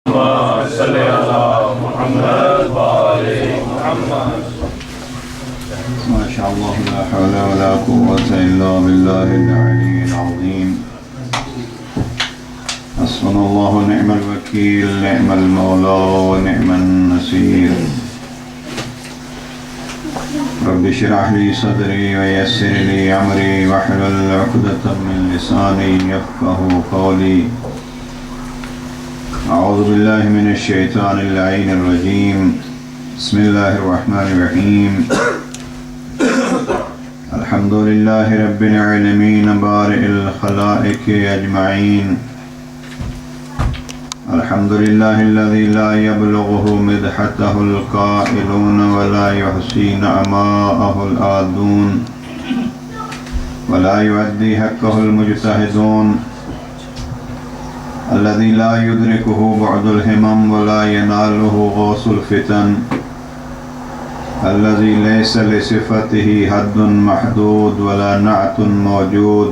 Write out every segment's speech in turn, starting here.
صلی اللہ محمد وآل محمد. ما شاء الله لا حول ولا قوة إلا بالله العلي العظيم. حسبنا الله ونعم الوكيل، نعم المولى ونعم النصير. رب اشرح لي صدري ويسر لي أمري واحلل عقدة من لساني يفقهوا قولي. أعوذ بالله من الشيطان اللعين الرجيم. بسم الله الرحمن الرحيم. الحمد لله رب العالمين بارئ الخلائق أجمعين. الحمد لله الذي لا يبلغه مدحته القائلون ولا يحصي نعماءه الآدون ولا يؤدي حقه المجتهدون. الذي لا يدركه بعد الهمم ولا يناله غوص الفتن. الذي ليس لصفته حد محدود ولا نعت موجود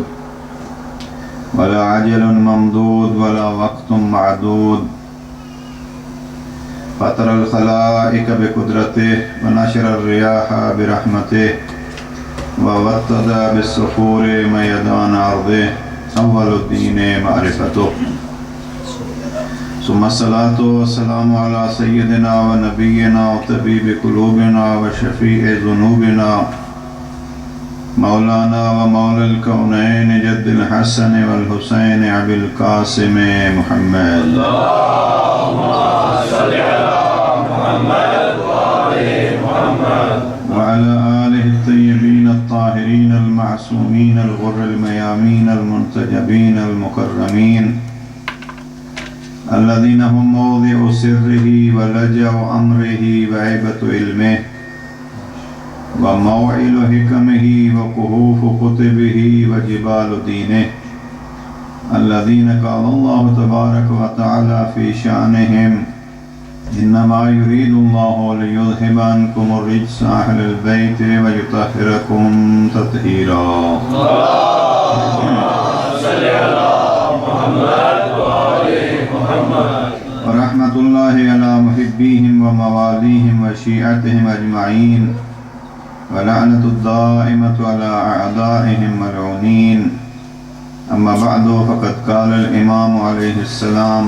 ولا عجل ممدود ولا وقت معدود. فطر الخلائق بقدرته ونشر الرياح برحمته ووطد بالصخور ميدان أرضه. أول الدين معرفته. ثم الصلاة والسلام على سيدنا ونبينا وطبيب قلوبنا وشفيع ذنوبنا مولانا ومولى الكونين جد الحسن والحسين أبي القاسم محمد. اللهم صل على محمد وآل محمد. وعلى آله الطيبين الطاهرين المعصومين الغر الميامين المنتجبين المكرمين الذين هم موضع سره ولجأ أمره وعيبة علمه وموعل حكمه وكهوف كتبه وجبال دينه. الذين قال الله تبارك وتعالى في شأنهم إنما يريد الله ليذهب عنكم الرجس أهل البيت ويطهركم تطهيرا. اللهم صل على محمد وآل محمد. ورحمة الله على محبيهم ومواليهم وشيعتهم أجمعين ولعنة الدائمة على أعدائهم ملعونين. أما بعد فقد قال الإمام عليه السلام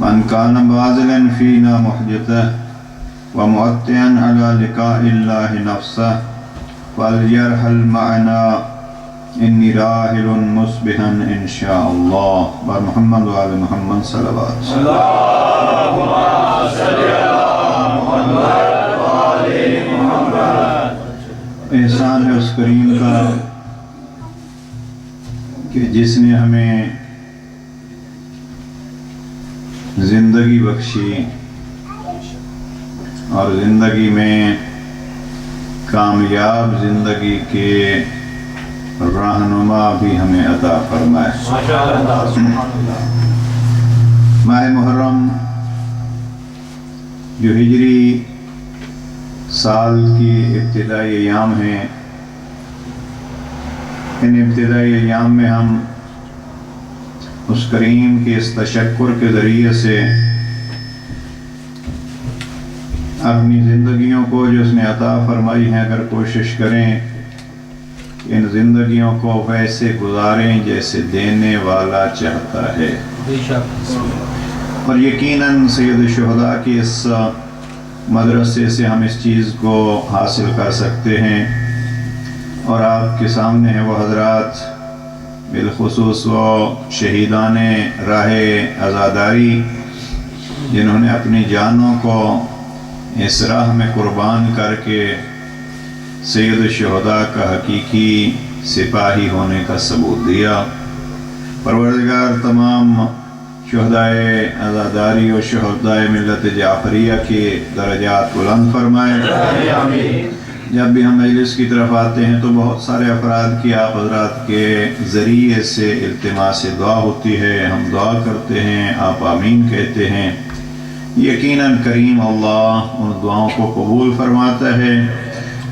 من كان باذلا فينا محجته ومؤتيا على لقاء الله نفسه فليرحل معنا إني راحل مصبحا إن شاء الله. بار محمد وآل محمد صلوات. اللهم صل على محمد وآل محمد. احسان ہے اس کریم کا کہ جس نے ہمیں زندگی بخشی اور زندگی میں کامیاب زندگی کے رہنما بھی ہمیں عطا فرمائے. ماہ محرم جو ہجری سال کی ابتدائی ایام ہیں، ان ابتدائی ایام میں ہم اس کریم کے اس تشکر کے ذریعے سے اپنی زندگیوں کو جو اس نے عطا فرمائی ہیں اگر کوشش کریں ان زندگیوں کو ویسے گزاریں جیسے دینے والا چاہتا ہے. اور یقیناً سید الشہداء کی اس مدرسے سے ہم اس چیز کو حاصل کر سکتے ہیں. اور آپ کے سامنے ہیں وہ حضرات بالخصوص وہ شہیدان راہ عزاداری جنہوں نے اپنی جانوں کو اس راہ میں قربان کر کے سید الشہداء کا حقیقی سپاہی ہونے کا ثبوت دیا. پروردگار تمام شہدائے عزاداری اور شہدائے ملت جعفریہ کے درجات بلند فرمائے. جب بھی ہم مجلس کی طرف آتے ہیں تو بہت سارے افراد کی آپ حضرات کے ذریعے سے التماس دعا ہوتی ہے. ہم دعا کرتے ہیں، آپ آمین کہتے ہیں. یقیناً کریم اللہ ان دعاؤں کو قبول فرماتا ہے.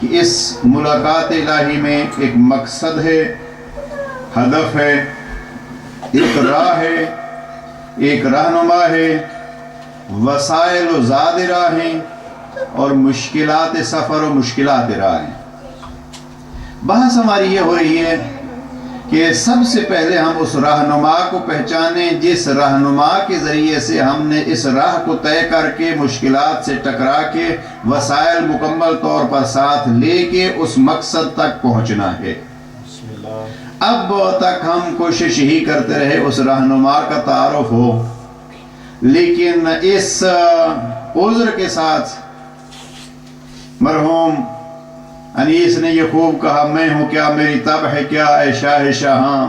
کہ اس ملاقات الہی میں ایک مقصد ہے، ہدف ہے، ایک راہ ہے، ایک رہنما ہے، وسائل و زاد راہ ہیں اور مشکلات سفر و مشکلات راہ ہیں۔ بحث ہماری یہ ہو رہی ہے کہ سب سے پہلے ہم اس رہنما کو پہچانیں جس رہنما کے ذریعے سے ہم نے اس راہ کو طے کر کے مشکلات سے ٹکرا کے وسائل مکمل طور پر ساتھ لے کے اس مقصد تک پہنچنا ہے۔ اب تک ہم کوشش ہی کرتے رہے اس رہنما کا تعارف ہو، لیکن اس عذر کے ساتھ مرحوم انیس نے یہ خوب کہا، میں ہوں کیا میری طبع ہے کیا اے شاہ شاہاں،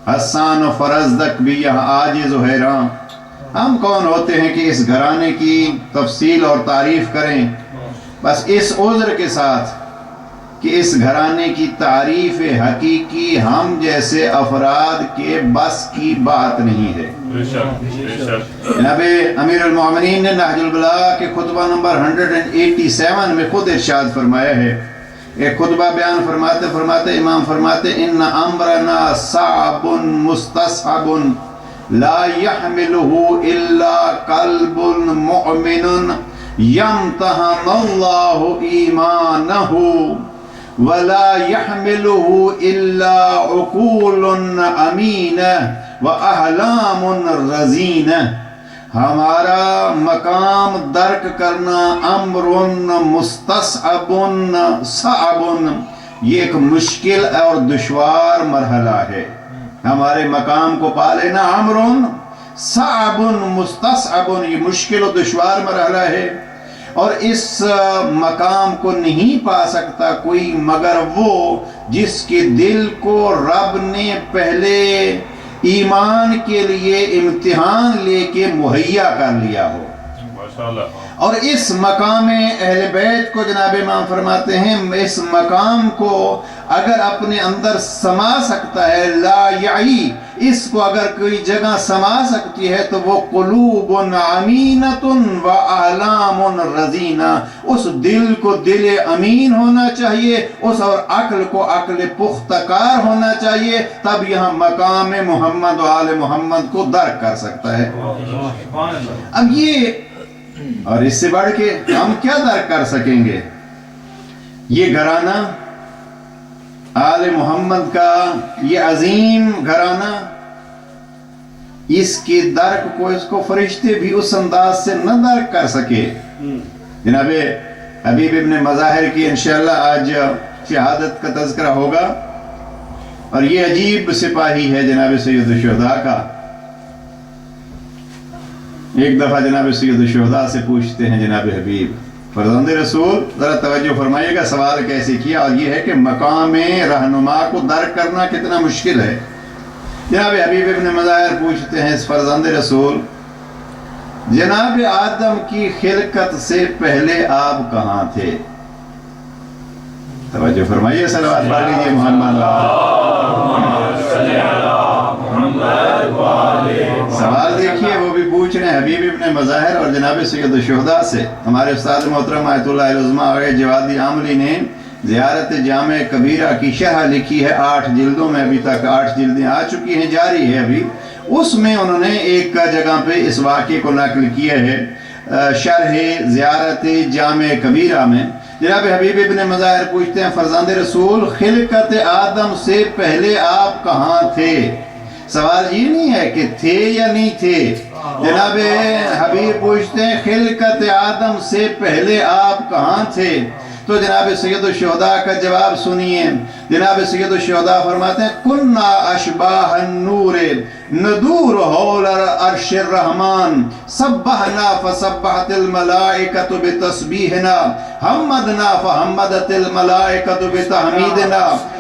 حسان و فرزدق بھی یہاں عاجز و حیراں۔ ہم کون ہوتے ہیں کہ اس گھرانے کی تفصیل اور تعریف کریں، بس اس عذر کے ساتھ کہ اس گھرانے کی تعریف حقیقی ہم جیسے افراد کے بس کی بات نہیں ہے۔ جناب امیر المومنین نے نہج البلاغہ کے خطبہ نمبر 187 میں خود ارشاد فرمایا ہے، ایک خطبہ بیان فرماتے امام فرماتے ان امرنا صعب مستصعب لا يحمله الا قلب مؤمن يمتحن الله ایمانه ولا يحمله الا عقول امینہ واحلام رزینہ۔ ہمارا مقام درک کرنا امر مستصعب صعب، یہ ایک مشکل اور دشوار مرحلہ ہے۔ ہمارے مقام کو پا لینا امر صعب مستصعب، یہ مشکل و دشوار مرحلہ ہے، اور اس مقام کو نہیں پا سکتا کوئی مگر وہ جس کے دل کو رب نے پہلے ایمان کے لیے امتحان لے کے مہیا کر لیا ہو۔ اور اس مقام اہل بیت کو جناب امام فرماتے ہیں اس مقام کو اگر اپنے اندر سما سکتا ہے، لا یعی، اس کو اگر کوئی جگہ سما سکتی ہے تو وہ قلوب امینۃ و احلام رزینہ، اس دل کو دل امین ہونا چاہیے، اس اور عقل کو عقل پختہ کار ہونا چاہیے، تب یہاں مقام محمد و آل محمد کو درک کر سکتا ہے۔ اب یہ اور اس سے بڑھ کے ہم کیا درک کر سکیں گے؟ یہ گھرانہ آل محمد کا، یہ عظیم گھرانہ، اس کی درک کو اس کو فرشتے بھی اس انداز سے نہ درک کر سکے۔ جناب حبیب ابن مظاہر کی انشاءاللہ آج شہادت کا تذکرہ ہوگا، اور یہ عجیب سپاہی ہے جناب سید الشہداء کا۔ ایک دفعہ جناب سید الشہداء سے پوچھتے ہیں جناب حبیب فرزند رسول، ذرا توجہ فرمائیے گا سوال کیسے کیا، اور یہ ہے کہ مقام رہنما کو درک کرنا کتنا مشکل ہے۔ جناب حبیب ابن مظاہر پوچھتے ہیں فرزند رسول، جناب آدم کی خلقت سے پہلے آپ کہاں تھے؟ توجہ فرمائیے، صلوات پڑھ لیجیے محمد۔ سوال دیکھیے وہ بھی پوچھ رہے ہیں حبیب ابن مظاہر اور جناب سید الشہداء سے۔ ہمارے استاد محترم آیت اللہ العظمہ آغا جوادی عاملی نے زیارت جامع کبیرہ کی شرح لکھی ہے 8 جلدوں میں، ابھی تک 8 جلدیں آ چکی ہیں، جاری ہے ابھی۔ اس میں انہوں نے ایک جگہ پہ اس واقعے کو نقل کیا ہے شرح زیارت جامع کبیرہ میں۔ جناب حبیب ابن مظاہر پوچھتے ہیں فرزند رسول، خلقت آدم سے پہلے آپ کہاں تھے؟ سوال یہ نہیں ہے کہ تھے یا نہیں تھے، جناب حبیب پوچھتے ہیں خلقت آدم سے پہلے آپ کہاں تھے؟ تو جناب سید الشہداء کا جواب سنیے۔ جناب سید الشہداء فرماتے ہیں کننا اشباہ النور ندور حول عرش الرحمن سبحنا فسبحت الملائکۃ بتسبیحنا حمدنا فحمدت الملائکۃ بتحمیدنا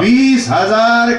20,000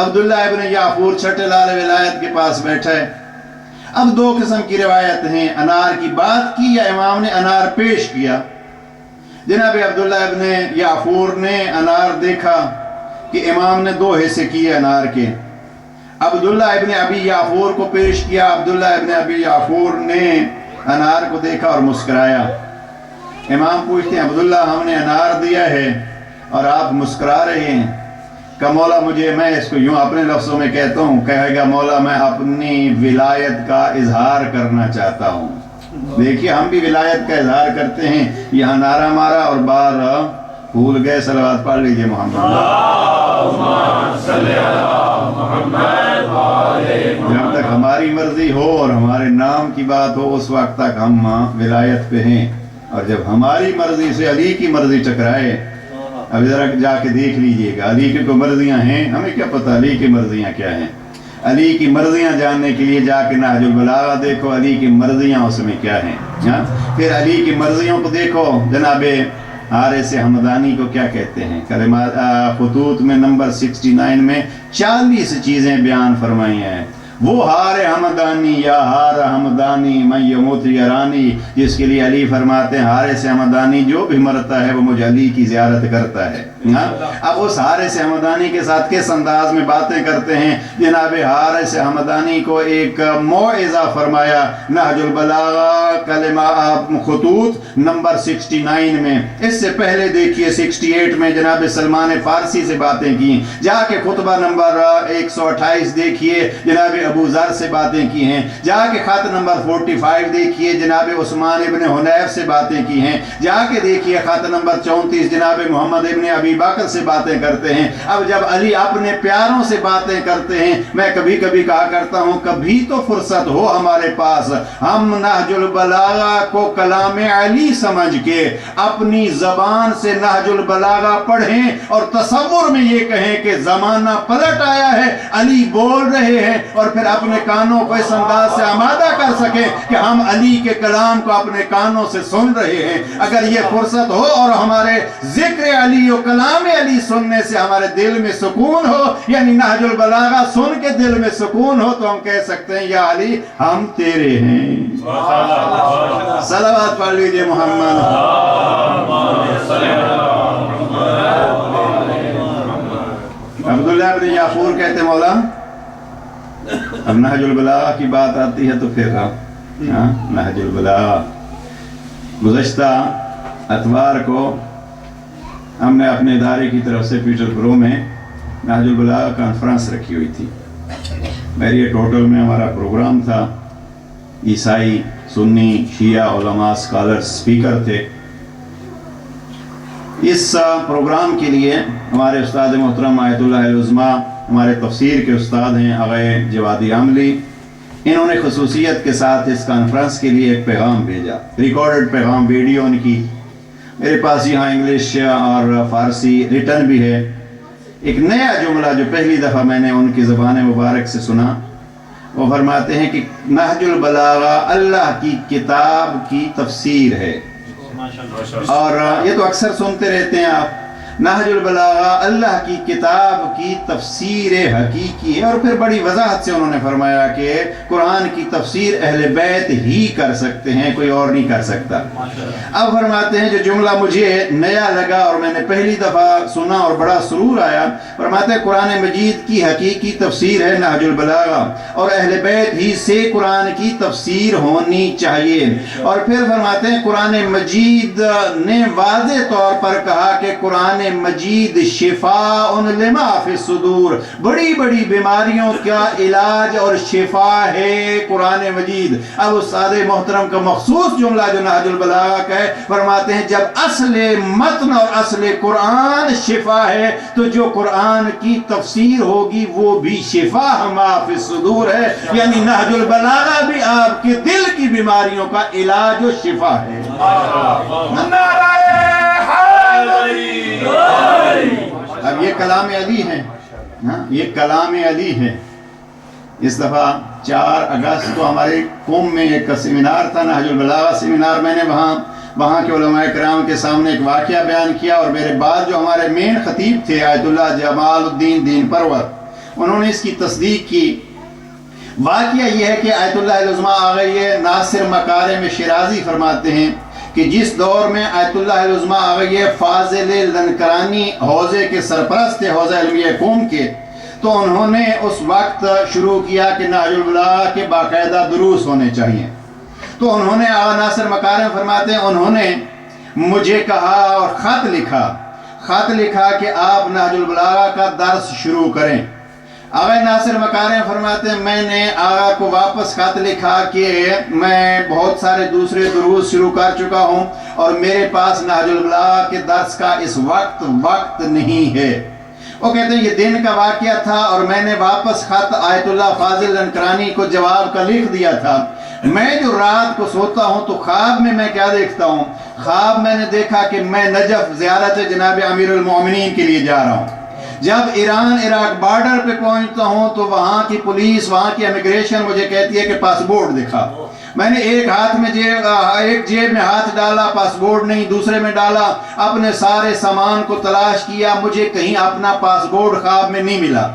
عبداللہ ابن یعفور چھٹے لال ولایت کے پاس بیٹھا ہے۔ اب دو قسم کی روایت ہیں، انار کی بات کی یا امام نے انار پیش کیا۔ جناب عبداللہ ابن یعفور نے انار دیکھا کہ امام نے دو حصے کیے انار کے، عبداللہ ابن ابی یعفور کو پیش کیا۔ عبداللہ ابن ابی یعفور نے انار کو دیکھا اور مسکرایا۔ امام پوچھتے ہیں عبداللہ ہم نے انار دیا ہے اور آپ مسکرا رہے ہیں؟ کہ مولا مجھے، میں اس کو یوں اپنے لفظوں میں کہتا ہوں، کہے گا مولا میں اپنی ولایت کا اظہار کرنا چاہتا ہوں۔ دیکھیے ہم بھی ولایت کا اظہار کرتے ہیں، یہاں نعرہ مارا اور بار بھول گئے۔ صلوات پڑھ لیجئے محمد۔ جب تک ہماری مرضی ہو اور ہمارے نام کی بات ہو اس وقت تک ہم ولایت پہ ہیں، اور جب ہماری مرضی سے علی کی مرضی ٹکرائے، اب ذرا جا کے دیکھ لیجئے گا علی کی کوئی مرضیاں ہیں، ہمیں کیا پتہ علی کی مرضیاں کیا ہیں۔ علی کی مرضیاں جاننے کے لیے جا کے نہج البلاغہ دیکھو، علی کی مرضیاں اس میں کیا ہیں۔ پھر علی کی مرضیوں کو دیکھو، جناب حارث حمدانی کو کیا کہتے ہیں، کلمات خطوط میں نمبر 69 میں 40 چیزیں بیان فرمائی ہیں۔ وہ ہار حمدانی یا ہار حمدانی من یموت یرانی، جس کے لیے علی فرماتے ہیں حارث حمدانی جو بھی مرتا ہے وہ مجھے علی کی زیارت کرتا ہے۔ اب اس حارث حمدانی کے ساتھ کس انداز میں باتیں کرتے ہیں، جناب حارث حمدانی کو ایک موعظہ فرمایا نہج البلاغہ کلمہ خطوط نمبر 69 میں۔ اس سے پہلے دیکھیے 68 میں جناب سلمان فارسی سے باتیں کی، جا کے خطبہ نمبر 128 دیکھیے جناب ابو ذر سے باتیں کی ہیں، جا کے خط نمبر 45 دیکھیے جناب عثمان ابن حنیف سے باتیں کی ہیں، جا کے دیکھیے خط نمبر 34 جناب محمد ابن ابی بکر سے باتیں کرتے ہیں۔ اب جب علی اپنے پیاروں سے باتیں کرتے ہیں، میں کبھی کبھی کہا کرتا ہوں کبھی تو فرصت ہو ہمارے پاس، ہم نہج البلاغہ کو کلام علی سمجھ کے اپنی زبان سے نہج البلاغہ پڑھیں اور تصور میں یہ کہیں کہ زمانہ پلٹ آیا ہے، علی بول رہے ہیں، اور پھر اپنے کانوں کو اس انداز سے آمادہ کر سکیں کہ ہم علی کے کلام کو اپنے کانوں سے سن رہے ہیں۔ اگر یہ فرصت ہو اور ہمارے ذکر علی و کلام علی سننے سے ہمارے دل میں سکون ہو، یعنی نہج البلاغہ سن کے دل میں سکون ہو، تو ہم کہہ سکتے ہیں یا علی ہم تیرے ہیں۔ صلوات پڑھ لیجئے محمد۔ عبداللہ بن یعفور کہتے مولا اب نہج البلاغہ کی بات آتی ہے تو پھر نہج البلاغہ گزشتہ اتوار کو ہم نے اپنے ادارے کی طرف سے پیٹر برو میں نہج البلاغہ کانفرنس رکھی ہوئی تھی۔ میری ٹوٹل میں ہمارا پروگرام تھا، عیسائی، سنی، شیعہ، علماء، اسکالر سپیکر تھے۔ اس پروگرام کے لیے ہمارے استاد محترم آیت اللہ العظمیٰ، ہمارے تفسیر کے استاد ہیں آغائے جوادی عاملی، انہوں نے خصوصیت کے ساتھ اس کانفرنس کے لیے ایک پیغام بھیجا، ریکارڈڈ پیغام، ویڈیو ان کی میرے پاس یہاں انگلش اور فارسی ریٹن بھی ہے۔ ایک نیا جملہ جو پہلی دفعہ میں نے ان کی زبان مبارک سے سنا، وہ فرماتے ہیں کہ نہج البلاغہ اللہ کی کتاب کی تفسیر ہے، اور یہ تو اکثر سنتے رہتے ہیں آپ، نہج البلاغہ اللہ کی کتاب کی تفسیر حقیقی ہے۔ اور پھر بڑی وضاحت سے انہوں نے فرمایا کہ قرآن کی تفسیر اہل بیت ہی کر سکتے ہیں، کوئی اور نہیں کر سکتا۔ اب فرماتے ہیں جو جملہ مجھے نیا لگا اور میں نے پہلی دفعہ سنا اور بڑا سرور آیا، فرماتے ہیں قرآن مجید کی حقیقی تفسیر ہے نہج البلاغہ، اور اہل بیت ہی سے قرآن کی تفسیر ہونی چاہیے۔ اور پھر فرماتے ہیں قرآن مجید نے واضح طور پر کہا کہ قرآن مجید شفاء لما فی الصدور، بڑی بڑی بیماریوں کا علاج اور شفا ہے قرآن مجید۔ اب استاد محترم کا مخصوص جملہ جو نہج البلاغہ کا ہے، فرماتے ہیں جب اصل متن اور اصل قرآن شفا ہے تو جو قرآن کی تفسیر ہوگی وہ بھی شفا ما فی الصدور ہے، یعنی نہج البلاغہ بھی آپ کے دل کی بیماریوں کا علاج و شفا ہے۔ اب یہ کلام علی ہے، یہ کلام علی ہے۔ اس دفعہ 4 اگست کو ہمارے قوم میں ایک سیمینار تھا، نہج البلاغہ سیمینار۔ میں نے وہاں کے علماء کرام کے سامنے ایک واقعہ بیان کیا، اور میرے بعد جو ہمارے مین خطیب تھے آیت اللہ جمال الدین دین پرور، انہوں نے اس کی تصدیق کی۔ واقعہ یہ ہے کہ آیت اللہ العظمیٰ آغا ناصر مکارم شیرازی فرماتے ہیں کہ جس دور میں آیت اللہ العظمیٰ آغا فاضل لنکرانی حوزے کے سرپرست تھے، حوزہ علمیہ قوم کے، تو انہوں نے اس وقت شروع کیا کہ نہج البلاغہ کے باقاعدہ دروس ہونے چاہیے۔ تو انہوں نے آغا ناصر مکارم فرماتے ہیں انہوں نے مجھے کہا اور خط لکھا کہ آپ نہج البلاغہ کا درس شروع کریں۔ آغا ناصر مکارم فرماتے ہیں میں نے آغا کو واپس خط لکھا کہ میں بہت سارے دوسرے دروس شروع کر چکا ہوں اور میرے پاس نہج البلاغہ کے درس کا اس وقت نہیں ہے۔ وہ کہتے ہیں یہ دن کا واقعہ تھا اور میں نے واپس خط آیت اللہ فاضل لنکرانی کو جواب کا لکھ دیا تھا۔ میں جو رات کو سوتا ہوں تو خواب میں کیا دیکھتا ہوں؟ خواب میں نے دیکھا کہ میں نجف زیارت جناب امیر المومنین کے لیے جا رہا ہوں۔ جب ایران عراق بارڈر پہ پہنچتا ہوں تو وہاں کی پولیس، وہاں کی امیگریشن مجھے کہتی ہے کہ پاسپورٹ دکھا۔ میں نے ایک جیب میں ہاتھ ڈالا، پاسپورٹ نہیں، دوسرے میں ڈالا، اپنے سارے سامان کو تلاش کیا، مجھے کہیں اپنا پاسپورٹ خواب میں نہیں ملا۔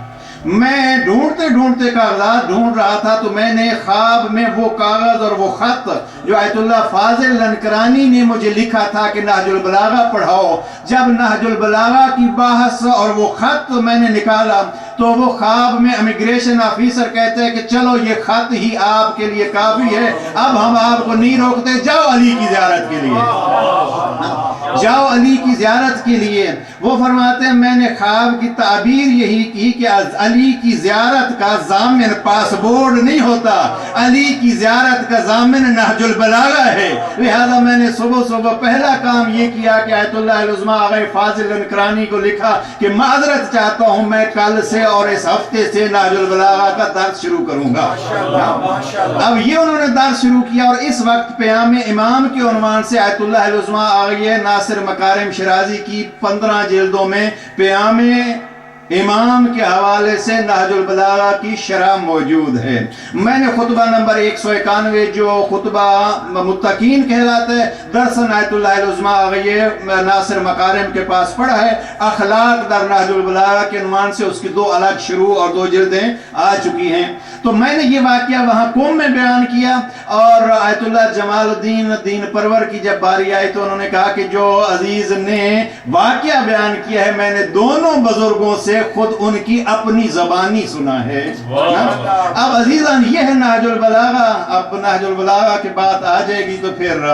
میں ڈھونڈتے کاغذات ڈھونڈ رہا تھا تو میں نے خواب میں وہ کاغذ اور وہ خط جو آیت اللہ فاضل لنکرانی نے مجھے لکھا تھا کہ نہج البلاغہ پڑھاؤ، جب نہج البلاغہ کی بحث اور وہ خط میں نے نکالا تو وہ خواب میں امیگریشن آفیسر کہتے ہیں کہ چلو یہ خط ہی آپ کے لیے کافی ہے، اب ہم آپ کو نہیں روکتے، جاؤ علی کی زیارت کے لیے، جاؤ علی کی زیارت کے لیے۔ وہ فرماتے ہیں میں نے خواب کی تعبیر یہی کی کہ علی کی زیارت کا ضامن پاسپورٹ نہیں ہوتا، علی کی زیارت کا ضامن نہج البلاغہ ہے۔ لہذا میں نے صبح پہلا کام یہ کیا کہ آیت اللہ العظمیٰ آغا فاضل لنکرانی کو لکھا کہ معذرت چاہتا ہوں، میں کل سے اور اس ہفتے سے نہج البلاغہ کا درس شروع کروں گا۔ اب یہ انہوں نے درس شروع کیا اور اس وقت پیام امام کے عنوان سے آیت اللہ العظمیٰ آغا ناصر مکارم شیرازی کی 15 جلدوں میں پیام امام کے حوالے سے نہج البلاغہ کی شرح موجود ہے۔ میں نے خطبہ نمبر 191 جو خطبہ متقین کہلاتا ہے، درسن آیت اللہ العظمیٰ آغا ناصر مکارم کے پاس پڑھا ہے، اخلاق در نہج البلاغہ کے عنوان سے اس کی 2 الگ شروع اور 2 جلدیں آ چکی ہیں۔ تو میں نے یہ واقعہ وہاں قوم میں بیان کیا اور آیت اللہ جمال الدین دین پرور کی جب باری آئی تو انہوں نے کہا کہ جو عزیز نے واقعہ بیان کیا ہے میں نے دونوں بزرگوں سے خود ان کی اپنی زبانی سنا ہے۔ اب عزیزان یہ ہے نہج البلاغہ۔ اب نہج البلاغہ کی بات آ جائے گی تو پھر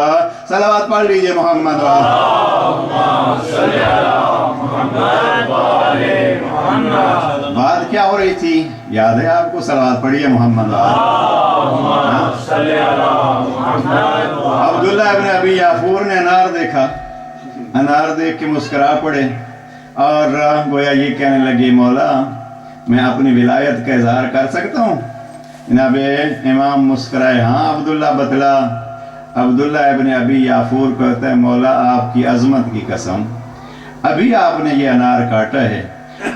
صلوات پڑھ لیجئے محمد بات کیا ہو رہی تھی یاد ہے آپ کو؟ صلوات پڑھیے محمد۔ عبداللہ ابن ابی یافور نے انار دیکھا، انار دیکھ کے مسکرا پڑے اور گویا یہ کہنے لگے مولا میں اپنی ولایت کا اظہار کر سکتا ہوں؟ جناب امام مسکرائے ہاں عبداللہ بتلا۔ عبداللہ ابن ابی یافور کہتا ہے مولا آپ کی عظمت کی قسم، ابھی آپ نے یہ انار کاٹا ہے،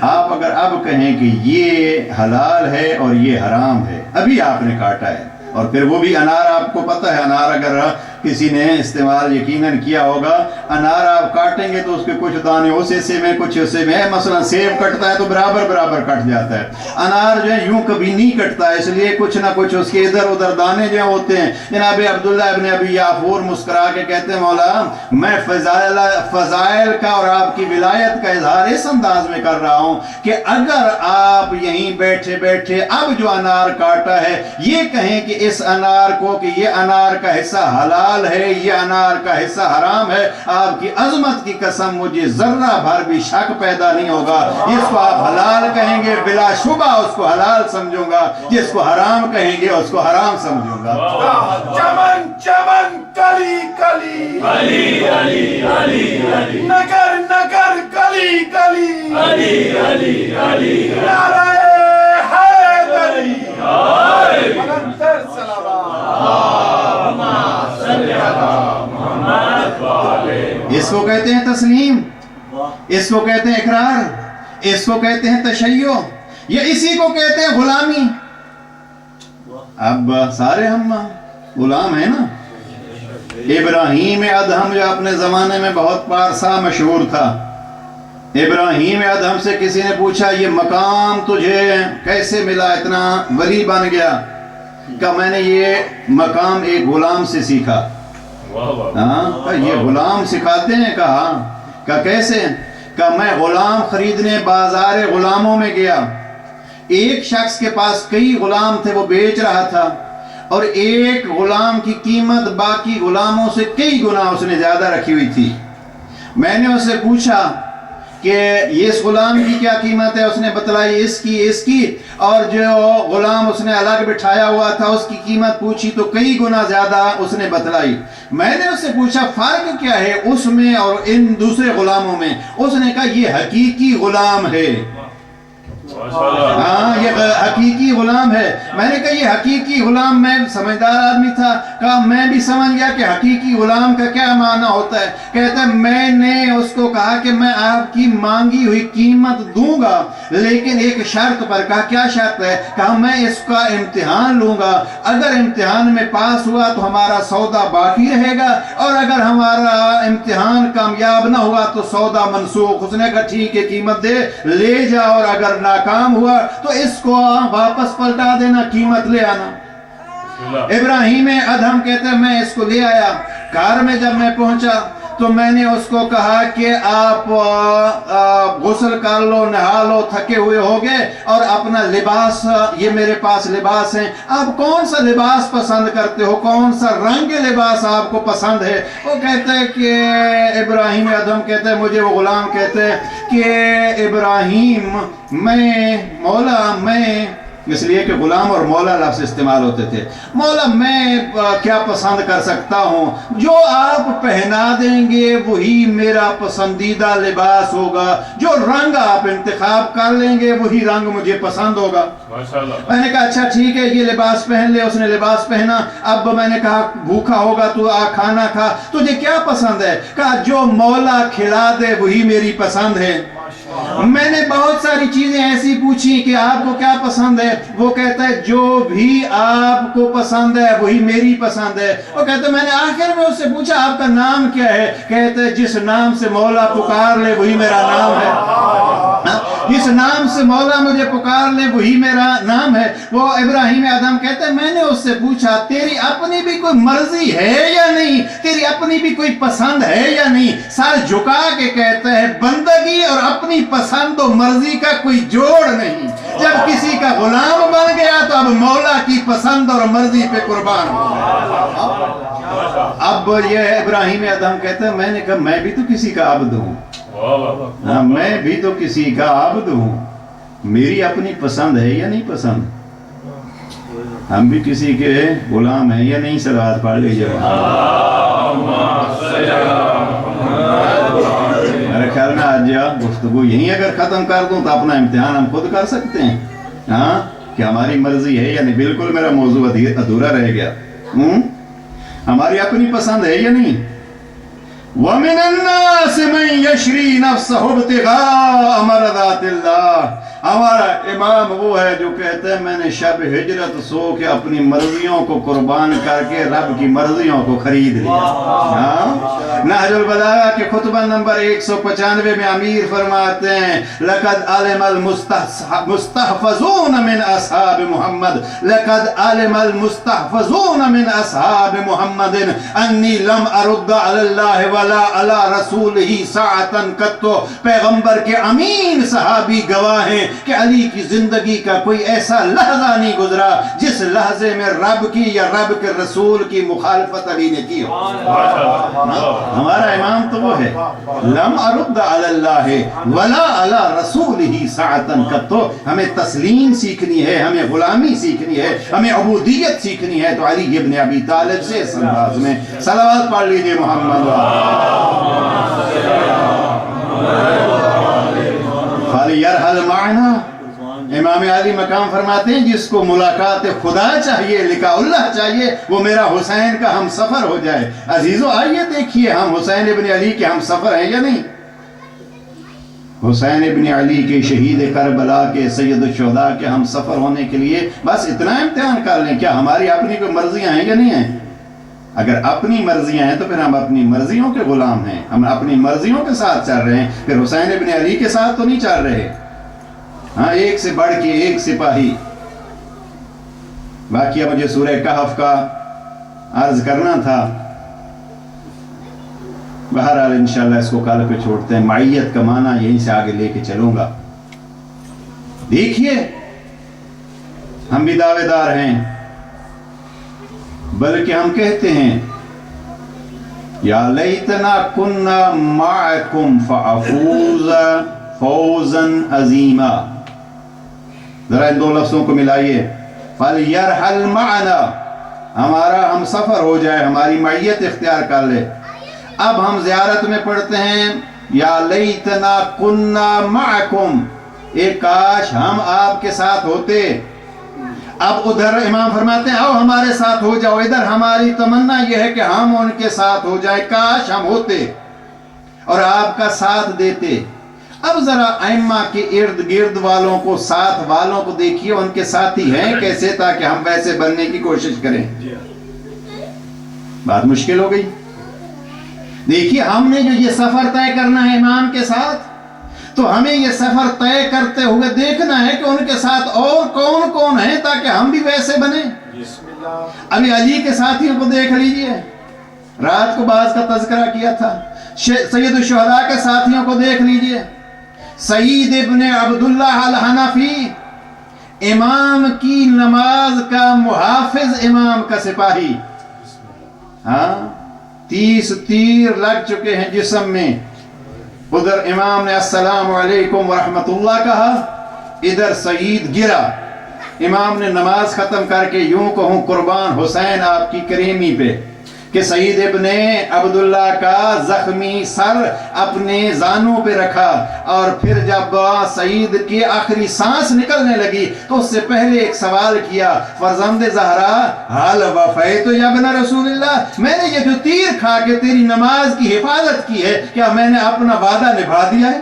آپ اگر اب کہیں کہ یہ حلال ہے اور یہ حرام ہے، ابھی آپ نے کاٹا ہے، اور پھر وہ بھی انار آپ کو پتہ ہے انار اگر کسی نے استعمال یقیناً کیا ہوگا، انار آپ کاٹیں گے تو اس کے کچھ دانے اس حصے میں کچھ حصے میں، مثلا سیب کٹتا ہے تو برابر کٹ جاتا ہے، انار جو ہے یوں کبھی نہیں کٹتا ہے، اس لیے کچھ نہ کچھ اس کے ادھر ادھر دانے جو ہوتے ہیں۔ جناب عبداللہ ابن ابی یافور مسکرا کے کہتے ہیں مولا میں فضائل کا اور آپ کی ولایت کا اظہار اس انداز میں کر رہا ہوں کہ اگر آپ یہیں بیٹھے بیٹھے اب جو انار کاٹا ہے یہ کہیں کہ اس انار کو کہ یہ انار کا حصہ حلال ہے، یہ انار کا حصہ حرام ہے، آپ کی عظمت کی قسم مجھے ذرہ بھر بھی شک پیدا نہیں ہوگا۔ جس کو آپ حلال کہیں گے بلا شبہ اس کو حلال سمجھوں گا، جس کو حرام کہیں گے اس کو حرام سمجھوں گا۔ چمن چمن کلی کلی علی علی علی علی نگر نگر کلی کلی علی علی علی نعرہ حیدری بلندتر اس کو کہتے ہیں تسلیم، اس کو کہتے ہیں اقرار، اس کو کہتے ہیں تشیع، یا اسی کو کہتے ہیں غلامی۔ اب سارے ہم غلام ہیں نا۔ ابراہیم ادہم جو اپنے زمانے میں بہت پارسا مشہور تھا، ابراہیم ادہم سے کسی نے پوچھا یہ مقام تجھے کیسے ملا، اتنا ولی بن گیا؟ کہ میں نے یہ مقام ایک غلام سے سیکھا۔ یہ غلام سکھاتے ہیں؟ کہا کہ کیسے؟ کہ میں غلام خریدنے بازار غلاموں میں گیا، ایک شخص کے پاس کئی غلام تھے، وہ بیچ رہا تھا، اور ایک غلام کی قیمت باقی غلاموں سے کئی گنا اس نے زیادہ رکھی ہوئی تھی۔ میں نے اسے پوچھا کہ یہ اس غلام کی کیا قیمت ہے؟ اس نے بتلائی اس کی، اور جو غلام اس نے الگ بٹھایا ہوا تھا اس کی قیمت پوچھی تو کئی گنا زیادہ اس نے بتلائی۔ میں نے اس سے پوچھا فرق کیا ہے اس میں اور ان دوسرے غلاموں میں؟ اس نے کہا یہ حقیقی غلام ہے۔ ہاں، یہ حقیقی غلام ہے۔ میں نے کہا یہ حقیقی غلام، میں سمجھدار آدمی تھا، کہا میں بھی سمجھ گیا کہ حقیقی غلام کا کیا معنی ہوتا ہے۔ کہتا ہے میں نے اس کو کہا کہ میں آپ کی مانگی ہوئی قیمت دوں گا لیکن ایک شرط پر۔ کہا کیا شرط ہے؟ کہا میں اس کا امتحان لوں گا، اگر امتحان میں پاس ہوا تو ہمارا سودا باقی رہے گا، اور اگر ہمارا امتحان کامیاب نہ ہوا تو سودا منسوخ۔ اس نے کہا ٹھیک ہے، قیمت دے لے جا، اور اگر ناکام ہوا تو اس کو واپس پلٹا دینا، قیمت لے آنا۔ ابراہیم ادہم کہتے ہیں میں اس کو لے آیا، گھر میں جب میں پہنچا تو میں نے اس کو کہا کہ آپ غسل کر لو، نہا لو، تھکے ہوئے ہوگے، اور اپنا لباس، یہ میرے پاس لباس ہیں، آپ کون سا لباس پسند کرتے ہو، کون سا رنگ لباس آپ کو پسند ہے؟ وہ کہتے ہیں کہ ابراہیم ادہم کہتے ہیں، مجھے وہ غلام کہتے ہیں کہ ابراہیم مولا میں، اس لیے کہ غلام اور مولا لفظ استعمال ہوتے تھے، مولا میں کیا پسند کر سکتا ہوں، جو آپ پہنا دیں گے وہی میرا پسندیدہ لباس ہوگا، جو رنگ آپ انتخاب کر لیں گے وہی رنگ مجھے پسند ہوگا۔ میں نے کہا اچھا ٹھیک ہے، یہ لباس پہن لے۔ اس نے لباس پہنا۔ اب میں نے کہا بھوکا ہوگا تو آ کھانا کھا، تجھے کیا پسند ہے؟ کہا جو مولا کھلا دے وہی میری پسند ہے۔ میں نے بہت ساری چیزیں ایسی پوچھی کہ آپ کو کیا پسند ہے؟ وہ کہتا ہے جو بھی آپ کو پسند ہے وہی میری پسند ہے۔ وہ کہتا ہے میں نے آخر میں اس سے پوچھا آپ کا نام کیا ہے؟ کہتا ہے جس نام سے مولا پکار لے وہی میرا نام ہے، جس نام سے مولا مجھے پکار لے وہی میرا نام ہے۔ وہ ابراہیم ادہم کہتا ہے میں نے اس سے پوچھا تیری اپنی بھی کوئی مرضی ہے یا نہیں، تیری اپنی بھی کوئی پسند ہے یا نہیں؟ سر جھکا کے کہتا ہے بندگی اور اپنی پسند و مرضی کا کوئی جوڑ نہیں، جب کسی کا غلام بن گیا تو اب مولا کی پسند اور مرضی پہ قربان ہو گیا۔ اب یہ ابراہیم ادہم کہتا ہے میں نے کہا میں بھی تو کسی کا عبد ہوں، میں بھی تو کسی کا عبد ہوں، میری اپنی پسند ہے یا نہیں پسند؟ ہم بھی کسی کے غلام ہیں یا نہیں؟ صلوات پڑھ لیجیے۔ میرے خیال میں آج گفتگو یہیں اگر ختم کر دوں تو اپنا امتحان ہم خود کر سکتے ہیں، ہاں کہ ہماری مرضی ہے یا نہیں۔ بالکل میرا موضوع ادھورا رہ گیا، ہماری اپنی پسند ہے یا نہیں؟ وَمِنَ النَّاسِ مَن يَشْرِي نَفْسَهُ ابْتِغَاءَ مَرْضَاتِ اللَّهِ۔ ہمارا امام وہ ہے جو کہتے ہیں میں نے شب ہجرت سو کے اپنی مرضیوں کو قربان کر کے رب کی مرضیوں کو خرید لیا۔ نہج البلاغہ کے خطبہ نمبر 195 میں امیر فرماتے ہیں لَقَدْ عَلِمَ الْمُسْتَحْفَظُونَ مِنْ أَصْحَابِ مُحَمَّدٍ لَقَدْ عَلِمَ الْمُسْتَحْفَظُونَ مِنْ أَصْحَابِ مُحَمَّدٍ أَنِّي لَمْ أَرُدَّ عَلَى اللَّهِ وَلَا عَلَى رَسُولِهِ سَاعَةً قَطُّ۔ پیغمبر کے امین صحابی گواہ ہیں کہ علی کی زندگی کا کوئی ایسا لحظہ نہیں گزرا جس لحظے میں رب کی یا رب کے رسول کی مخالفت علی نے کی ہو۔ ہمارا امام تو وہ ہے لم ارد علی اللہ ولا علی رسولہ ساعتا قط۔ ہمیں تسلیم سیکھنی ہے، ہمیں غلامی سیکھنی ہے، ہمیں عبودیت سیکھنی ہے تو علی ابن ابی طالب سے اس انداز میں صلوات پڑھ لیجئے محمد فَلْيَرْحَلْ مَعْنَا۔ امام علی مقام فرماتے ہیں جس کو ملاقات خدا چاہیے، لقاء اللہ چاہیے، وہ میرا حسین کا ہم سفر ہو جائے۔ عزیزو آئیے دیکھیے ہم حسین ابن علی کے ہم سفر ہیں یا نہیں؟ حسین ابن علی کے شہید کربلا کے سید الشہداء کے ہم سفر ہونے کے لیے بس اتنا امتحان کر لیں، کیا ہماری اپنی کوئی مرضیاں ہیں یا نہیں ہیں؟ اگر اپنی مرضیاں ہیں تو پھر ہم اپنی مرضیوں کے غلام ہیں، ہم اپنی مرضیوں کے ساتھ چل رہے ہیں، پھر حسین ابن علی کے ساتھ تو نہیں چل رہے۔ ہاں، ایک سے بڑھ کے ایک سپاہی۔ واقعہ مجھے سورہ کہف کا عرض کرنا تھا، بہرحال انشاءاللہ اس کو کل پہ چھوڑتے ہیں۔ معیت کا معنی یہیں سے آگے لے کے چلوں گا۔ دیکھیے ہم بھی دعوے دار ہیں، بلکہ ہم کہتے ہیں یا لیتنا کننا معکم فافوز فوزا عظیما۔ ذرا ان دو لفظوں کو ملائیے، فلیرحل معنا، ہمارا ہم سفر ہو جائے، ہماری معیت اختیار کر لے۔ اب ہم زیارت میں پڑھتے ہیں یا لیتنا کننا معکم، ایک کاش ہم آپ کے ساتھ ہوتے۔ اب ادھر امام فرماتے ہیں آؤ ہمارے ساتھ ہو جاؤ، ادھر ہماری تمنا یہ ہے کہ ہم ان کے ساتھ ہو جائیں، کاش ہم ہوتے اور آپ کا ساتھ دیتے۔ اب ذرا ائمہ کے ارد گرد والوں کو، ساتھ والوں کو دیکھیے، ان کے ساتھی ہیں کیسے، تاکہ ہم ویسے بننے کی کوشش کریں۔ بات مشکل ہو گئی۔ دیکھیے ہم نے جو یہ سفر طے کرنا ہے امام کے ساتھ، تو ہمیں یہ سفر طے کرتے ہوئے دیکھنا ہے کہ ان کے ساتھ اور کون کون ہیں، تاکہ ہم بھی ویسے بنیں۔ ابھی علی کے ساتھیوں کو دیکھ لیجئے، رات کو بعض کا تذکرہ کیا تھا۔ سید الشہداء کے ساتھیوں کو دیکھ لیجئے، سعید ابن عبداللہ الحنفی، امام کی نماز کا محافظ، امام کا سپاہی۔ ہاں، 30 تیر لگ چکے ہیں جسم میں، ادھر امام نے السلام علیکم ورحمت اللہ کہا، ادھر سعید گرا۔ امام نے نماز ختم کر کے یوں کہوں قربان حسین آپ کی کریمی پہ، کہ سعید ابن عبداللہ کا زخمی سر اپنے زانوں پہ رکھا، اور پھر جب سعید کی آخری سانس نکلنے لگی تو اس سے پہلے ایک سوال کیا، فرزند زہرا حال وفیت یا ابن رسول اللہ، میں نے یہ جو تیر کھا کے تیری نماز کی حفاظت کی ہے، کیا میں نے اپنا وعدہ نبھا دیا ہے؟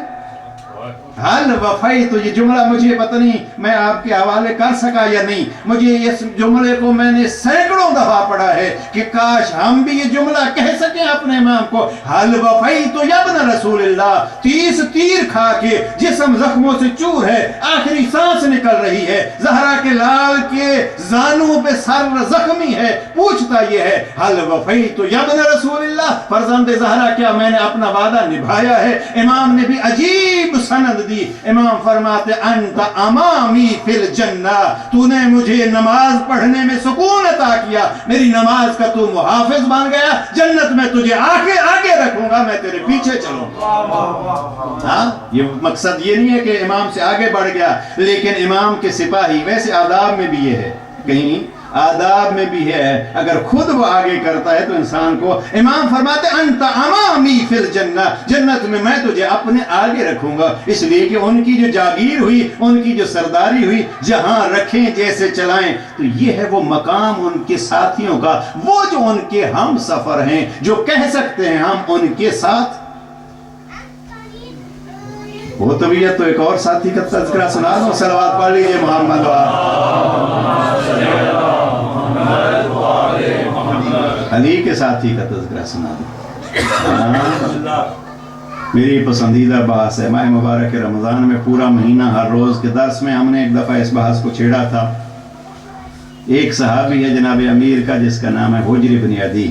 حال وفائی، تو یہ جملہ مجھے پتہ نہیں میں آپ کے حوالے کر سکا یا نہیں، مجھے اس جملے کو میں نے سینکڑوں دفعہ پڑھا ہے کہ کاش ہم بھی یہ جملہ کہہ سکیں اپنے امام کو، حال وفائی تو یا ابن رسول اللہ، 30 تیر کھا کے جسم زخموں سے چور ہے، آخری سانس نکل رہی ہے، زہرا کے لال کے زانوں پہ سر زخمی ہے، پوچھتا یہ ہے حال وفائی تو یا ابن رسول اللہ، فرزند زہرا کیا میں نے اپنا وعدہ نبھایا ہے؟ امام نے بھی عجیب سند دی۔ امام فرماتے انت امامی فی الجنہ، تو نے مجھے نماز پڑھنے میں سکون عطا کیا، میری نماز کا تو محافظ بن گیا، جنت میں تجھے آگے رکھوں گا، میں تیرے پیچھے چلوں گا۔ ہاں، یہ مقصد یہ نہیں ہے کہ امام سے آگے بڑھ گیا، لیکن امام کے سپاہی، ویسے آداب میں بھی یہ ہے، کہیں آداب میں بھی ہے، اگر خود وہ آگے کرتا ہے تو انسان کو، امام فرماتے انت امامی فی الجنہ، جنت میں میں تجھے اپنے آگے رکھوں گا، اس لیے کہ ان کی جو جاگیر ہوئی، ان کی جو سرداری ہوئی، جہاں رکھیں جیسے چلائیں، تو یہ ہے وہ مقام ان کے ساتھیوں کا، وہ جو ان کے ہم سفر ہیں، جو کہہ سکتے ہیں ہم ان کے ساتھ۔ وہ طبیعت تو ایک اور ساتھی کا تذکرہ سنا دو، صلوات پڑھ لیجئے محمد علی کے ساتھی کا تذکرہ سنا دو۔ میری پسندیدہ بحث ہے، ماہ مبارک رمضان میں پورا مہینہ ہر روز کے درس میں ہم نے ایک دفعہ اس بحث کو چھیڑا تھا۔ ایک صحابی ہے جناب امیر کا جس کا نام ہے حجر بن عدی،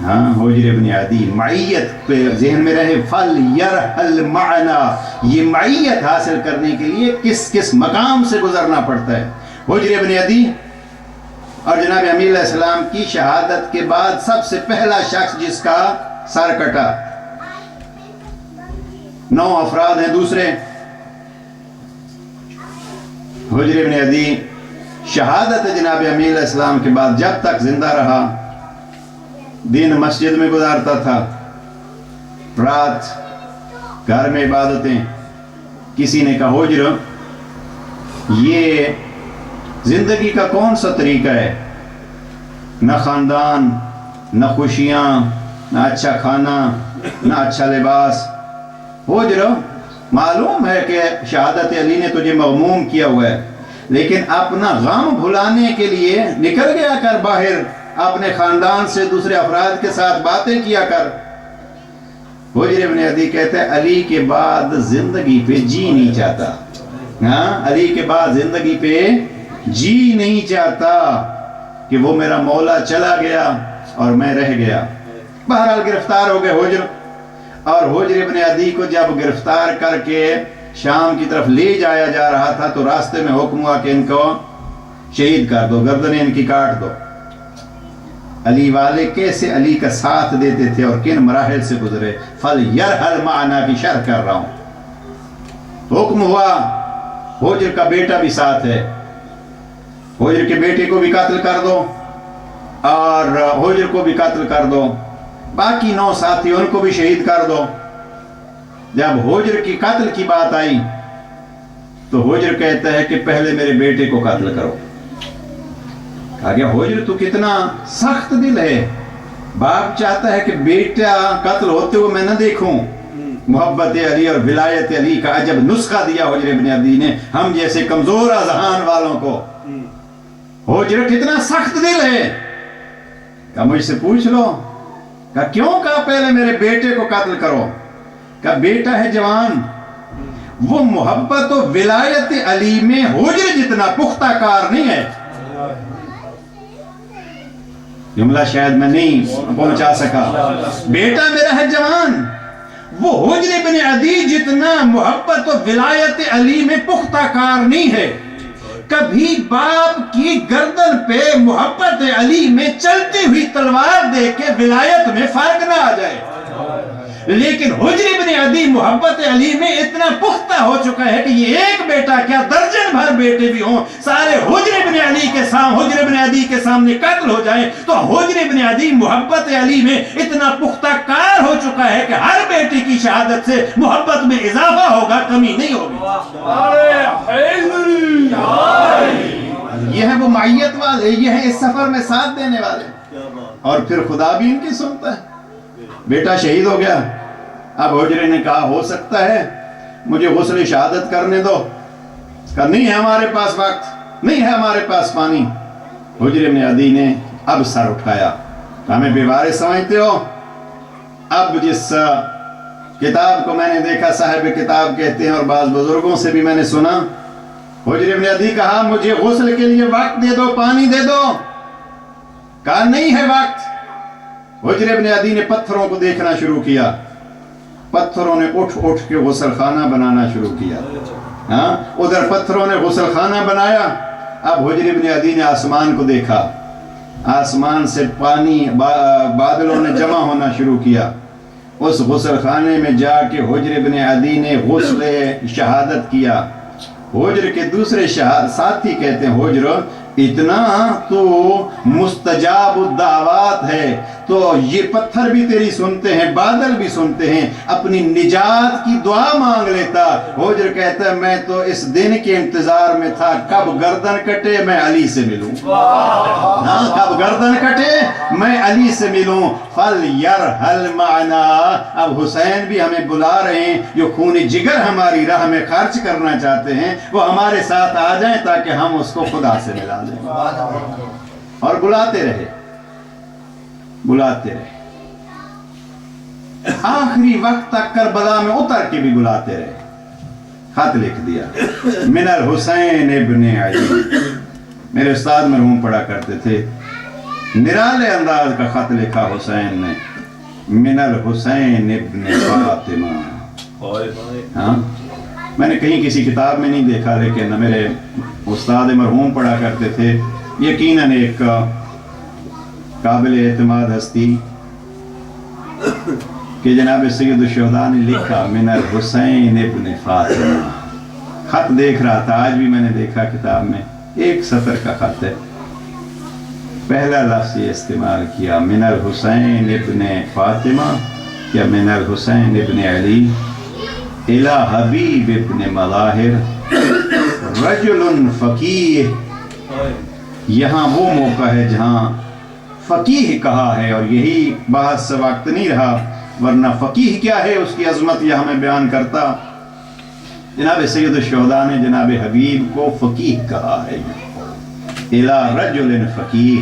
ہاں حجر بن عدی، معیت پہ ذہن میں رہے، فَلْيَرْحَلْ مَعَنَا، یہ معیت حاصل کرنے کے لیے کس کس مقام سے گزرنا پڑتا ہے۔ حجر بن عدی اور جناب امیر علیہ السلام کی شہادت کے بعد سب سے پہلا شخص جس کا سر کٹا، 9 افراد ہیں دوسرے۔ حجر بن عدی شہادت جناب امیر علیہ السلام کے بعد جب تک زندہ رہا دن مسجد میں گزارتا تھا، رات گھر میں عبادتیں۔ کسی نے کہا حجر یہ زندگی کا کون سا طریقہ ہے، نہ خاندان، نہ خوشیاں، نہ اچھا کھانا، نہ اچھا لباس۔ حجر معلوم ہے کہ شہادت علی نے تجھے مغموم کیا ہوا ہے، لیکن اپنا غم بھلانے کے لیے نکل گیا کر باہر اپنے خاندان سے دوسرے افراد کے ساتھ باتیں کیا کر۔ حجر ابن عدی کہتے ہیں علی کے بعد زندگی پہ جی نہیں چاہتا، ہاں علی کے بعد زندگی پہ جی نہیں چاہتا کہ وہ میرا مولا چلا گیا اور میں رہ گیا۔ بہرحال گرفتار ہو گئے حجر، اور حجر ابن عدی کو جب گرفتار کر کے شام کی طرف لے جایا جا رہا تھا تو راستے میں حکم ہوا کہ ان کو شہید کر دو، گردنیں ان کی کاٹ دو۔ علی والے کیسے علی کا ساتھ دیتے تھے اور کن مراحل سے گزرے، فَلْيَرْحَلْ مَعَنَا کی شرح کر رہا ہوں۔ حکم ہوا، حجر کا بیٹا بھی ساتھ ہے، حجر کے بیٹے کو بھی قتل کر دو اور حجر کو بھی قتل کر دو، باقی 9 ساتھی ان کو بھی شہید کر دو۔ جب حجر کی قتل کی بات آئی تو حجر کہتا ہے کہ پہلے میرے بیٹے کو قتل کرو۔ کہا گیا حجر تو کتنا سخت دل ہے، باپ چاہتا ہے کہ بیٹا قتل ہوتے ہوئے میں نہ دیکھوں۔ محبت علی اور ولایت علی کا عجب نسخہ دیا حجر ابن عدی نے ہم جیسے کمزور اذہان والوں کو۔ حجر کتنا سخت دل ہے، کہا مجھ سے پوچھ لو۔ کہا کیوں؟ کہا پہلے میرے بیٹے کو قتل کرو۔ کہا بیٹا ہے جوان، وہ محبت و ولایت علی میں حجر جتنا پختہ کار نہیں ہے۔ جملہ شاید میں نہیں پہنچا سکا۔ بیٹا میرا ہے جوان، وہ حجر ابن عدی جتنا محبت و ولایت علی میں پختہ کار نہیں ہے۔ کبھی باپ کی گردن پہ محبت علی میں چلتی ہوئی تلوار دے کے ولایت میں فرق نہ آ جائے، لیکن حجر ابن عدی محبت علی میں اتنا پختہ ہو چکا ہے کہ یہ ایک بیٹا کیا درجن بھر بیٹے بھی ہوں، سارے حجر ابن عدی کے سامنے قتل ہو جائیں تو حجر ابن عدی محبت علی میں اتنا پختہ کار ہو چکا ہے کہ ہر بیٹی کی شہادت سے محبت میں اضافہ ہوگا، کمی نہیں ہوگی۔ یہ ہے وہ معیت والے، یہ ہے اس سفر میں ساتھ دینے والے، اور پھر خدا بھی ان کی سنتا ہے۔ بیٹا شہید ہو گیا، اب حجر نے کہا ہو سکتا ہے مجھے غسل شہادت کرنے دو۔ کہا نہیں ہے ہمارے پاس وقت، نہیں ہے ہمارے پاس پانی۔ حجر ابن عدی نے اب سر اٹھایا، ہمیں بیوارے سمجھتے ہو؟ اب جس کتاب کو میں نے دیکھا صاحب کتاب کہتے ہیں اور بعض بزرگوں سے بھی میں نے سنا، حجر ابن عدی کہا مجھے غسل کے لیے وقت دے دو، پانی دے دو۔ کہا نہیں ہے وقت۔ حجر ابن عدی نے پتھروں کو دیکھنا شروع کیا، پتھروں نے اٹھ اٹھ کے غسل خانہ بنانا شروع کیا، ہاں ادھر پتھروں نے غسل خانہ بنایا۔ اب حجر ابن عدی نے آسمان کو دیکھا، آسمان سے پانی بادلوں نے جمع ہونا شروع کیا۔ اس غسل خانے میں جا کے حجر ابن عدی نے غسل شہادت کیا۔ حجر کے دوسرے ساتھی کہتے ہیں حجر اتنا تو مستجاب الدعوات ہے تو یہ پتھر بھی تیری سنتے ہیں، بادل بھی سنتے ہیں، اپنی نجات کی دعا مانگ لیتا۔ حجر کہتا ہے میں تو اس دن کے انتظار میں تھا کب گردن کٹے میں علی سے ملوں، ہاں کب گردن کٹے میں علی سے ملوں۔ فَلْيَرْحَلْ مَعَنَا، اب حسین بھی ہمیں بلا رہے ہیں، جو خون جگر ہماری راہ میں خرچ کرنا چاہتے ہیں وہ ہمارے ساتھ آ جائیں تاکہ ہم اس کو خدا سے ملا دیں۔ اور بلاتے رہے بلاتے رہے، آخری وقت تک کربلا میں اتر کے بھی بلاتے رہے۔ خط لکھ دیا من الحسین ابن علی، میرے استاد مرحوم پڑھا کرتے تھے، نرالے انداز کا خط لکھا حسین نے، من الحسین ابن فاطمہ۔ ہاں میں نے کہیں کسی کتاب میں نہیں دیکھا، لیکن میرے استاد مرحوم پڑھا کرتے تھے، یقیناً ایک قابل اعتماد ہستی کہ جناب سید الشہداء نے لکھا من الحسین ابن فاطمہ۔ خط دیکھ رہا تھا، آج بھی میں نے دیکھا کتاب میں، ایک سطر کا خط ہے، پہلا لفظ یہ استعمال کیا من الحسین ابن فاطمہ یا من الحسین ابن علی الى حبیب ابن مظاہر رجل فقیہ۔ یہاں وہ موقع ہے جہاں فقیہ کہا ہے، اور یہی بحث سے وقت نہیں رہا، ورنہ فقیہ کیا ہے اس کی عظمت یہ ہمیں بیان کرتا۔ جناب سید الشہداء نے جناب حبیب کو فقیہ کہا ہے، الى رجل فقیہ،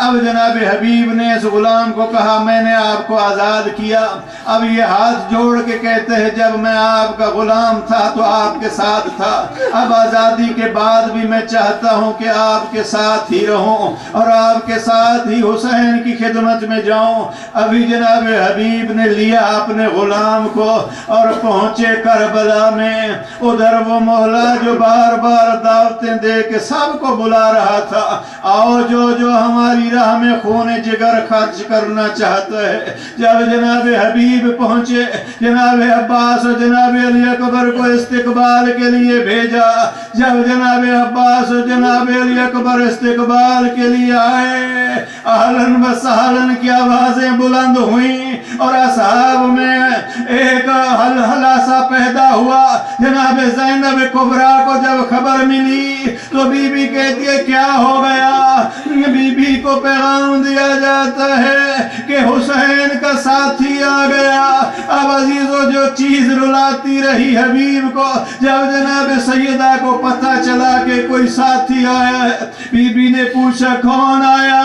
اب جناب حبیب نے اس غلام کو کہا میں نے آپ کو آزاد کیا. اب یہ ہاتھ جوڑ کے کہتے ہیں جب میں آپ کا غلام تھا تو آپ کے ساتھ تھا, اب آزادی کے بعد بھی میں چاہتا ہوں کہ آپ کے ساتھ ہی رہوں اور آپ کے ساتھ ہی حسین کی خدمت میں جاؤں. ابھی جناب حبیب نے لیا اپنے غلام کو اور پہنچے کربلا میں. ادھر وہ مولا جو بار بار دعوتیں دے کے سب کو بلا رہا تھا, آؤ جو ہماری راہ میں خون جگر خرچ کرنا چاہتا ہے. جب جناب حبیب پہنچے, جناب عباس اور جناب علی اکبر کو استقبال کے لیے بھیجا. جب جناب عباس اور جناب علی اکبر استقبال کے لیے آئے, اہلن و سہلن کی آوازیں بلند ہوئیں اور اصحاب میں ایک ہلہلہ سا پیدا ہوا. جناب زینب کبریٰ کو جب خبر ملی تو بی بی کہتی ہے کیا ہو گیا؟ بی بی کو پیغام دیا جاتا ہے کہ حسین کا ساتھی آ گیا. اب عزیزو جو چیز رلاتی رہی حبیب کو, جب جناب سیدہ کو پتہ چلا کہ کوئی ساتھی آیا ہے, بی بی نے پوچھا کون آیا؟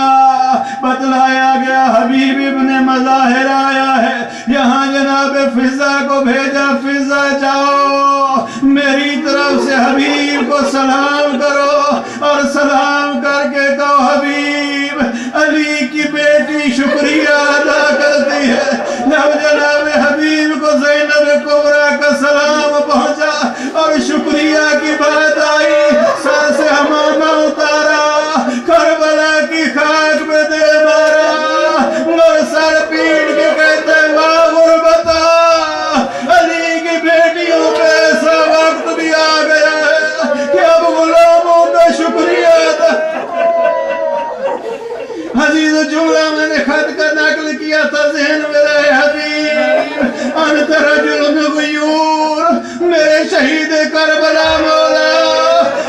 بتلایا گیا حبیب ابن مظاہر آیا ہے. یہاں جناب فضا کو بھیجا, فضا جاؤ میری طرف سے حبیب کو سلام کرو اور سلام کر کے کہو حبیب علی کی بیٹی شکریہ ادا کرتی ہے. جب جناب حبیب کو زینب کبریٰ کا سلام پہنچا اور شکریہ کی بات آئی, سر سے ہمامہ اتارا, کربلا کی خاک پہ دے مارا اور سر پیٹ کے کہتے ہیں واہ غربتا, علی کی بیٹیوں پہ ایسا وقت بھی آ گیا ہے کہ اب غلاموں کا شکریہ ادا. عزیز جملہ میں نے خط کا نقل کیا تھا ذہن میں رہے. حبیب انت رجل غیور, میرے شہید کربلا مولا,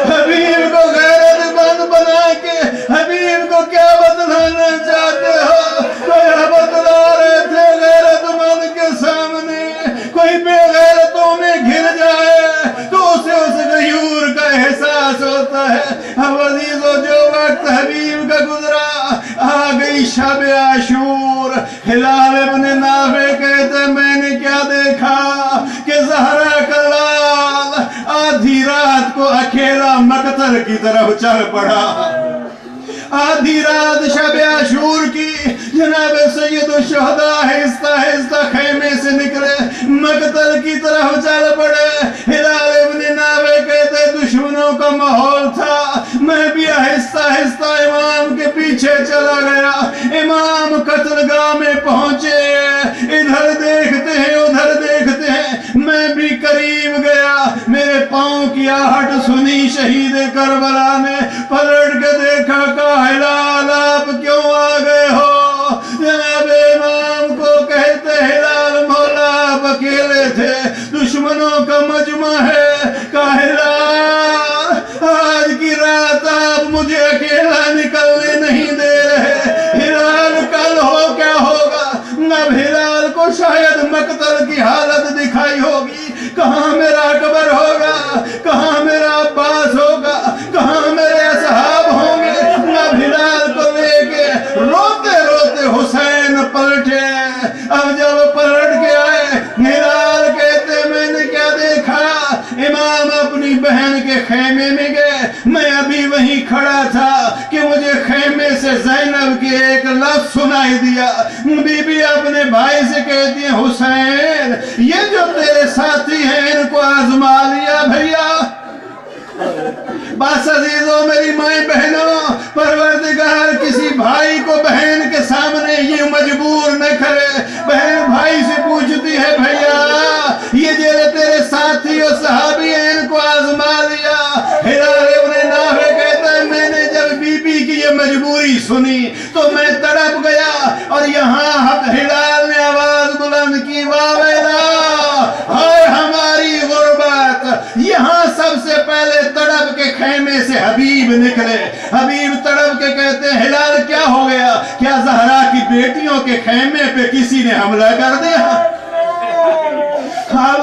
حبیب کو غیرت مند بنا کے حبیب کو کیا بتلانا چاہتے ہو؟ کیا بتلا رہے تھے غیرت مند کے سامنے؟ کوئی بے غیرتوں میں گھر جائے تو اسے اس غیور کا احساس ہوتا ہے. اب عزیزو جو وقت حبیب کا گزرا, آ گئی شب عاشور. ہلال ابن نافع کہتے میں نے کیا دیکھا کہ زہرا کا لال آدھی رات کو اکیلا مقتل کی طرف چل پڑا. آدھی رات شب عاشور کی جناب سید الشہداء آہستہ آہستہ خیمے سے نکلے, مقتل کی طرف چل پڑے. ہلال ابن نافع کہتے دشمنوں کا ماحول تھا, میں بھی آہستہ آہستہ امام کے پیچھے چلا گیا. امام قتل گاہ میں پہنچے, ادھر دیکھتے ہیں ادھر دیکھتے ہیں, میں بھی قریب گیا. میرے پاؤں کی آہٹ سنی شہید کربلا نے, پلٹ کے دیکھا کہ ہلال آپ کیوں آ گئے ہو؟ جناب امام کو کہتے ہلال مولا آپ اکیلے تھے, دشمنوں کا مجمع ہے. کہ ہلال آج کی رات آپ مجھے اکیلا نکلنے نہیں دے رہے, ہلال کل ہو کیا ہوگا؟ اب ہلال کو شاید مقتل کی حالت دکھائی ہوگی. کہاں میرا اکبر ہوگا, کہاں میرا عباس ہوگا, کہاں میرے اصحاب ہوں گے؟ اب ہلال کو لے کے روتے روتے حسین پلٹے. اب جب پلٹ کے آئے, ہلال کہتے میں نے کیا دیکھا؟ امام اپنی بہن کے خیمے میں گئے, میں ابھی وہیں کھڑا تھا کہ مجھے خیمے سے زینب کی ایک لفظ سنائی دیا. بی بی اپنے بھائی سے کہتی ہیں حسین یہ جو تیرے ساتھی ہیں ان کو آزما لیا بھیا. بس عزیزوں میری مائیں بہنوں, پروردگار کسی بھائی کو بہن کے سامنے یہ مجبور نہ کرے. بہن بھائی سے پوچھتی ہے بھیا یہ جو تیرے ساتھی اور صحابی ہیں ان کو آزما لیا؟ ہلال ابن نافع کہتا ہے میں نے جب بی بی کی یہ مجبوری سنی تو میں تڑپ گیا, اور یہاں ہلال نے آواز بلند کی واہ ویلا ہائے ہماری غربت. یہاں سب سے پہلے تڑپ کے خیمے سے حبیب نکلے. حبیب تڑپ کے کہتے ہیں ہلال کیا ہو گیا؟ کیا زہرا کی بیٹیوں کے خیمے پہ کسی نے حملہ کر دیا؟ اب